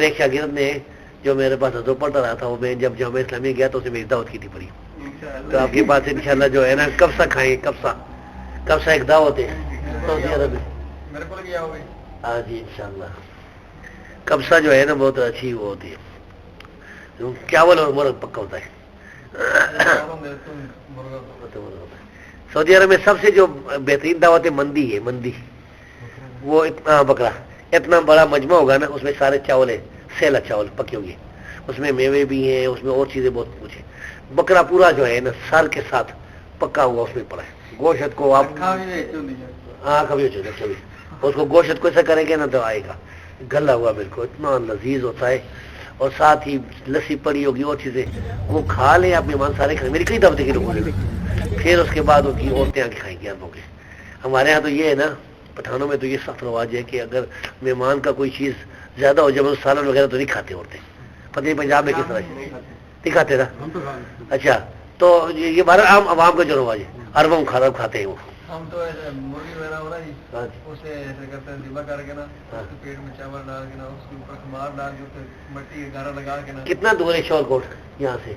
میرے ایک شاگرد نے جو میرے پاس حضور پڑھتا رہا تھا، وہ میں جب جامعہ اسلامیہ گیا تو اسے میری دعوت کی تھی پڑی. تو آپ کے پاس انشاءاللہ جو ہے نا کبسہ کھائیں. کبسہ ایک دعوت ہے سعودی عرب میں. ہاں جی انشاءاللہ. کبسہ جو ہے نا بہت اچھی وہ ہوتی ہے، چاول اور مرغ پکا ہوتا ہے. سعودی عرب میں سب سے جو بہترین دعوت ہے مندی ہے. مندی وہ اتنا بکرا اتنا بڑا مجمع ہوگا نا، اس میں سارے چاول ہیں، سیلا چاول پکے ہوئے، اس میں میوے بھی ہیں، اس میں اور چیزیں بہت کچھ ہے. بکرا پورا جو ہے نا سر کے ساتھ پکا ہوا اس میں پڑا ہے. گوشت کو آپ ہاں کبھی کبھی اس کو گوشت کو ایسا کریں گے نا تو آئے گا گلا ہوا بالکل، اتنا لذیذ ہوتا ہے. اور ساتھ ہی لسی پڑی ہوگی اور چیزیں، وہ کھا لیں آپ مہمان سارے کھائیں. میری کئی دعوتیں کی لوگوں نے، پھر اس کے بعد ان کی عورتیں آ کے کھائیں گی آدموں کے. ہمارے یہاں تو یہ ہے نا پٹھانوں میں تو یہ سخت رواج ہے کہ اگر مہمان کا کوئی چیز زیادہ ہو جائے سالن وغیرہ تو نہیں کھاتے عورتیں. پتہ نہیں پنجاب میں کس طرح نہیں کھاتے نا. اچھا تو یہ بارہ عام عوام کا جو رواج ہے، اربوں کھاتے ہیں وہ. ہم تو ایسے مرغی وغیرہ ہو رہا جی، اسے ایسے کرتے ہیں ذبح کر کے نا، اس کے پیٹ میں چاول ڈال کے نا، اس کے اوپر خمار ڈال کے مٹی کا گارا لگا کے نا. کتنا دور ہے شور کوٹ یہاں سے؟